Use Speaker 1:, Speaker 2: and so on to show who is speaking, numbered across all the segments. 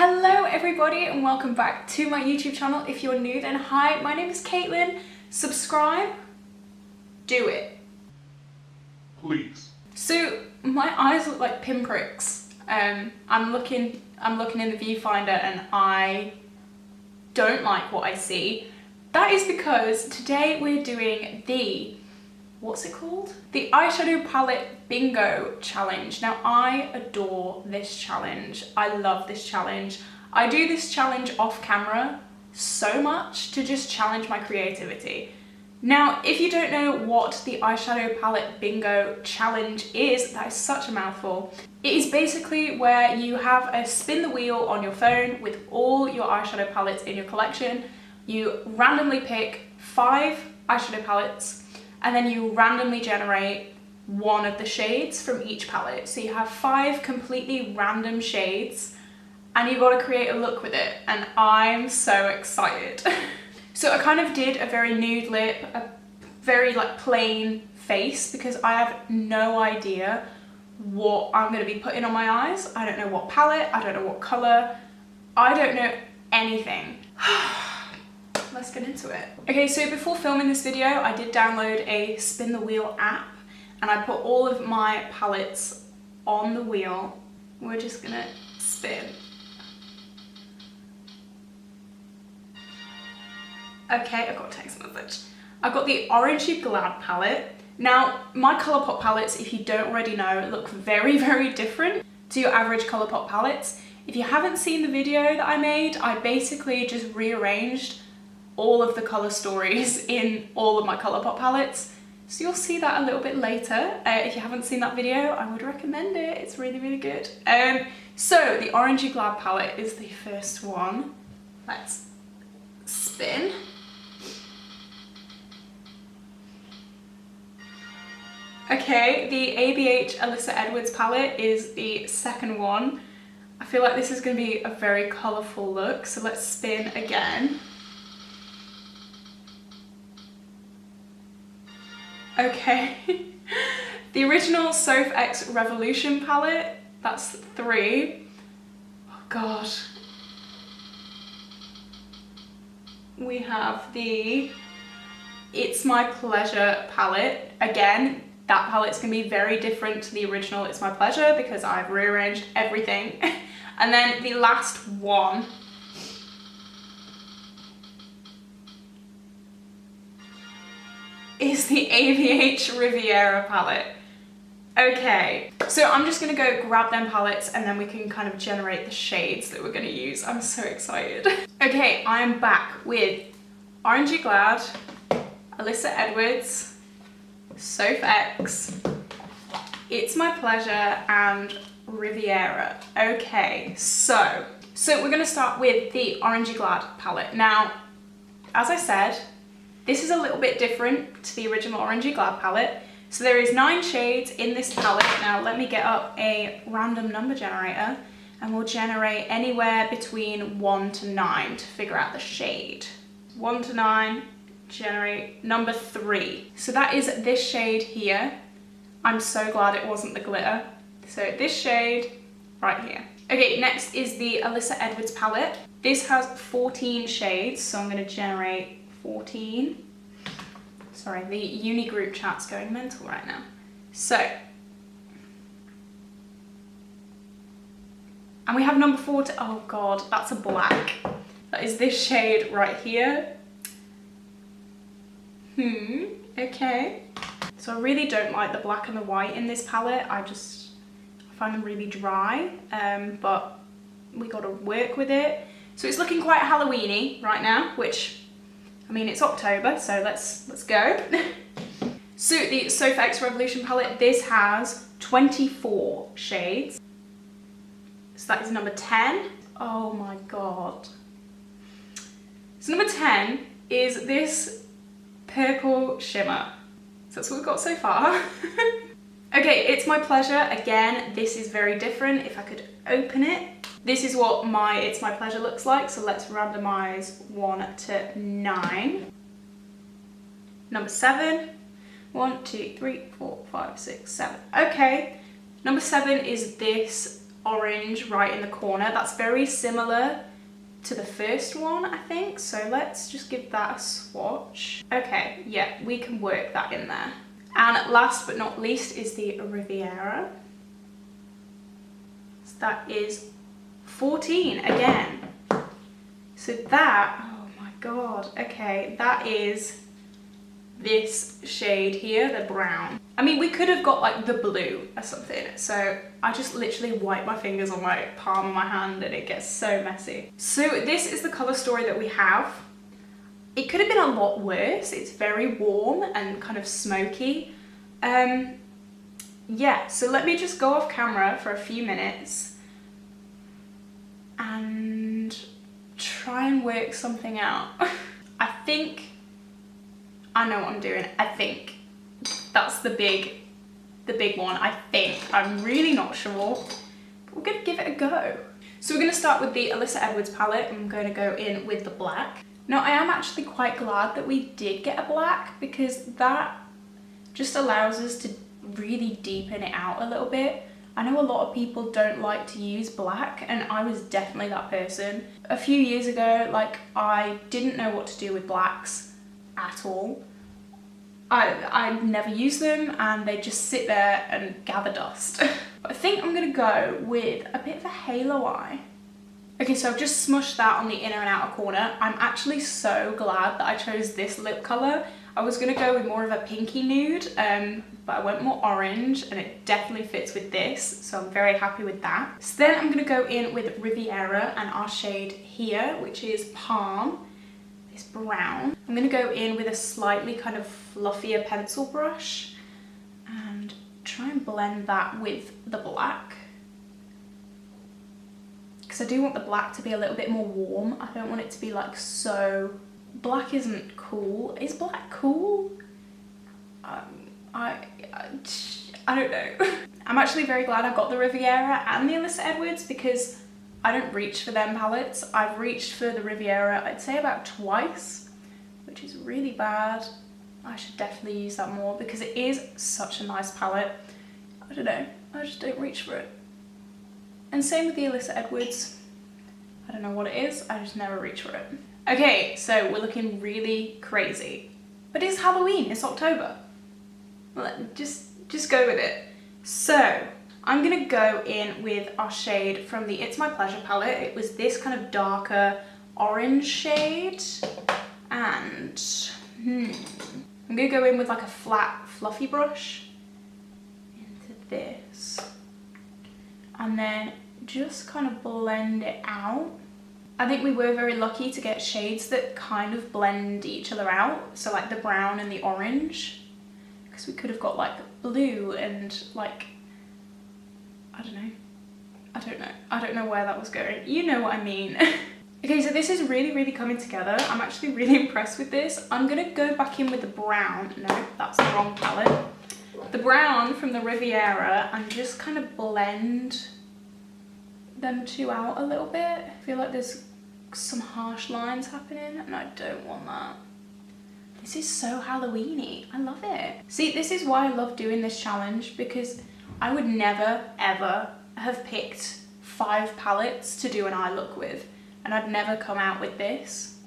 Speaker 1: Hello everybody and welcome back to my YouTube channel. If you're new then hi, my name is Caitlin. Subscribe, do it.
Speaker 2: Please.
Speaker 1: So my eyes look like pinpricks. I'm looking in the viewfinder and I don't like what I see. That is because today we're doing the, what's it called? The eyeshadow palette bingo challenge. Now I adore this challenge. I love this challenge. I do this challenge off camera so much to just challenge my creativity. Now, if you don't know what the eyeshadow palette bingo challenge is, that is such a mouthful. It is basically where you have a spin the wheel on your phone with all your eyeshadow palettes in your collection. You randomly pick 5 eyeshadow palettes and then you randomly generate one of the shades from each palette. So you have 5 completely random shades and you've got to create a look with it, and I'm so excited. So I kind of did a very nude lip, a very like plain face, because I have no idea what I'm going to be putting on my eyes. I don't know what palette, I don't know what colour, I don't know anything. Let's get into it. Okay, so before filming this video, I did download a spin the wheel app and I put all of my palettes on the wheel. We're just gonna spin. Okay, I got a text message. I've got the Orangey Glad palette. Now, my Colourpop palettes, if you don't already know, look very, very different to your average Colourpop palettes. If you haven't seen the video that I made, I basically just rearranged all of the colour stories in all of my Colourpop palettes. So you'll see that a little bit later. If you haven't seen that video, I would recommend it. It's really, really good. So the Orangey Glad palette is the first one. Let's spin. Okay, the ABH Alyssa Edwards palette is the second one. I feel like this is going to be a very colourful look, so let's spin again. Okay, the original Soph X Revolution palette, that's 3. Oh god. We have the It's My Pleasure palette. Again, that palette's gonna be very different to the original It's My Pleasure because I've rearranged everything. And then the last one is the ABH Riviera palette. Okay, so I'm just gonna go grab them palettes and then we can kind of generate the shades that we're gonna use. I'm so excited. Okay, I am back with Orangey Glad, Alyssa Edwards, Soph X, It's My Pleasure, and Riviera. Okay, so we're gonna start with the Orangey Glad palette. Now, as I said, this is a little bit different to the original Orangey Glad palette. So there is 9 shades in this palette. Now let me get up a random number generator and we'll generate anywhere between 1 to 9 to figure out the shade. 1 to 9, generate number 3. So that is this shade here. I'm so glad it wasn't the glitter. So this shade right here. Okay, next is the Alyssa Edwards palette. This has 14 shades, so I'm gonna generate 14. Sorry, the uni group chat's going mental right now. So, and we have number 4 to, oh god, that's a black. That is this shade right here. Okay. So I really don't like the black and the white in this palette. I find them really dry, but we gotta work with it. So it's looking quite Halloween-y right now, which, I mean, it's October, so let's go. So the Soph X Revolution palette, this has 24 shades. So that is number 10. Oh my god. So number 10 is this purple shimmer. So that's what we've got so far. Okay, It's My Pleasure. Again, this is very different. If I could open it. This is what my It's My Pleasure looks like, so let's randomize 1 to 9. Number 7. 1, 2, 3, 4, 5, 6, 7. Okay, number 7 is this orange right in the corner. That's very similar to the first one, I think. So let's just give that a swatch. Okay, yeah, we can work that in there. And last but not least is the Riviera. So that is 14 again. So that, oh my god, okay, that is this shade here, the brown. I mean, we could have got like the blue or something. So I just literally wipe my fingers on my palm of my hand and it gets so messy. So this is the color story that we have. It could have been a lot worse. It's very warm and kind of smoky. Yeah, so let me just go off camera for a few minutes and try and work something out. I think I know what I'm doing. I think that's the big one. I think. I'm really not sure, but we're gonna give it a go. So we're gonna start with the Alyssa Edwards palette. I'm going to go in with the black. Now I am actually quite glad that we did get a black, because that just allows us to really deepen it out a little bit. I know a lot of people don't like to use black, and I was definitely that person. A few years ago, like, I didn't know what to do with blacks at all. I never use them and they just sit there and gather dust. But I think I'm gonna go with a bit of a halo eye. Okay, so I've just smushed that on the inner and outer corner. I'm actually so glad that I chose this lip colour. I was gonna go with more of a pinky nude, but I went more orange and it definitely fits with this, so I'm very happy with that. So then I'm gonna go in with Riviera and our shade here, which is Palm. This brown. I'm going to go in with a slightly kind of fluffier pencil brush and try and blend that with the black, because I do want the black to be a little bit more warm. I don't want it to be like so... Black isn't cool. Is black cool? I don't know. I'm actually very glad I got the Riviera and the Alyssa Edwards, because I don't reach for them palettes. I've reached for the Riviera, I'd say about twice, which is really bad. I should definitely use that more because it is such a nice palette. I don't know, I just don't reach for it. And same with the Alyssa Edwards. I don't know what it is, I just never reach for it. Okay, so we're looking really crazy. But it's Halloween, it's October. Just go with it. So, I'm gonna go in with our shade from the It's My Pleasure palette. It was this kind of darker orange shade. And I'm gonna go in with like a flat, fluffy brush into this. And then just kind of blend it out. I think we were very lucky to get shades that kind of blend each other out. So like the brown and the orange. Because we could have got like blue and like, I don't know where that was going. You know what I mean. Okay, so this is really coming together. I'm actually really impressed with this. I'm gonna go back in with the brown. No, that's the wrong palette. The brown from the Riviera, and just kind of blend them two out a little bit. I feel like there's some harsh lines happening and I don't want that. This is so Halloween-y. I love it. See, this is why I love doing this challenge, because I would never, ever have picked 5 palettes to do an eye look with, and I'd never come out with this.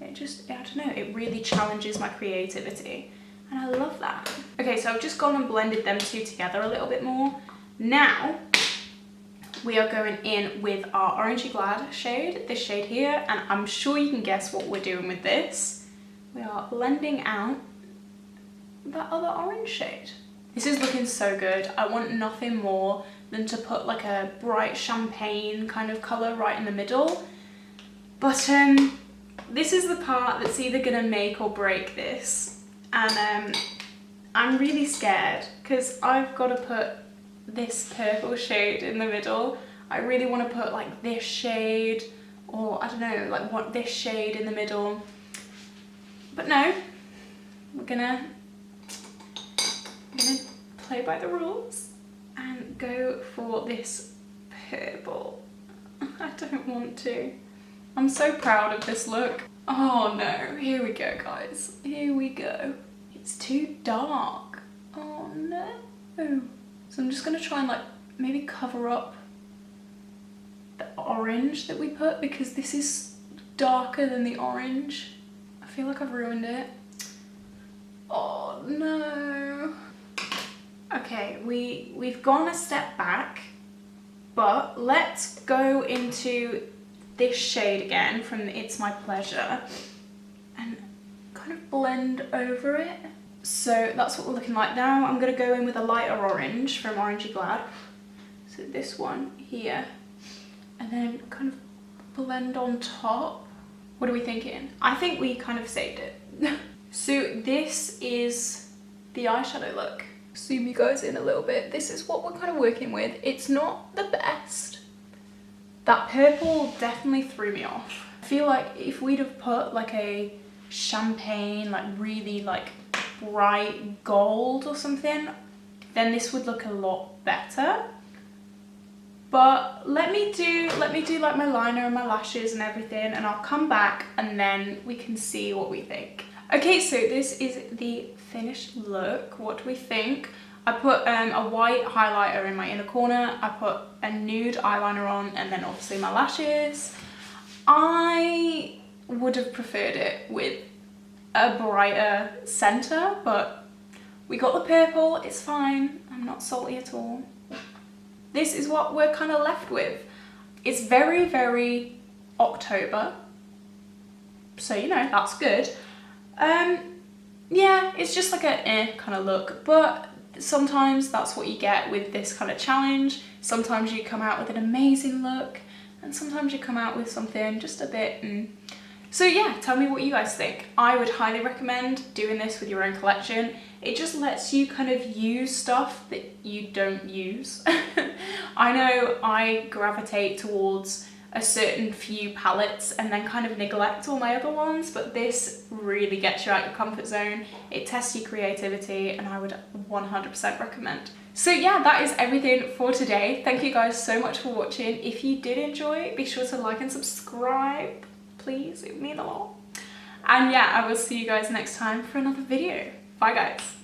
Speaker 1: It just, I don't know, it really challenges my creativity, and I love that. Okay, so I've just gone and blended them two together a little bit more. Now, we are going in with our Orangey Glad shade, this shade here, and I'm sure you can guess what we're doing with this. We are blending out that other orange shade. This is looking so good. I want nothing more than to put like a bright champagne kind of colour right in the middle. But this is the part that's either gonna make or break this. And I'm really scared because I've got to put this purple shade in the middle. I really want to put like this shade, or I don't know, like what this shade in the middle. But no, we're gonna play by the rules and go for this purple. I don't want to. I'm so proud of this look. Oh no, here we go guys, here we go. It's too dark. Oh no. So I'm just gonna try and like maybe cover up the orange that we put, because this is darker than the orange. I feel like I've ruined it. Oh no. Okay, we've gone a step back, but let's go into this shade again from It's My Pleasure and kind of blend over it. So that's what we're looking like now. I'm going to go in with a lighter orange from Orangey Glad. So this one here. And then kind of blend on top. What are we thinking? I think we kind of saved it. So this is the eyeshadow look. Zoom you guys in a little bit. This is what we're kind of working with. It's not the best. That purple definitely threw me off. I feel like if we'd have put like a champagne, like really like bright gold or something, then this would look a lot better. But let me do like my liner and my lashes and everything, and I'll come back and then we can see what we think. Okay, so this is the finished look. What do we think? I put a white highlighter in my inner corner. I put a nude eyeliner on, and then obviously my lashes. I would have preferred it with a brighter center, but we got the purple. It's fine. I'm not salty at all. This is what we're kind of left with. It's very, very October. So, you know, that's good. Yeah, it's just like a kind of look, but sometimes that's what you get with this kind of challenge. Sometimes you come out with an amazing look, and sometimes you come out with something just a bit So yeah, tell me what you guys think. I would highly recommend doing this with your own collection. It just lets you kind of use stuff that you don't use. I know I gravitate towards a certain few palettes and then kind of neglect all my other ones, but this really gets you out your comfort zone. It tests your creativity, and I would 100% recommend. So yeah, that is everything for today. Thank you guys so much for watching. If you did enjoy, be sure to like and subscribe, please, it would mean a lot. And yeah, I will see you guys next time for another video. Bye guys.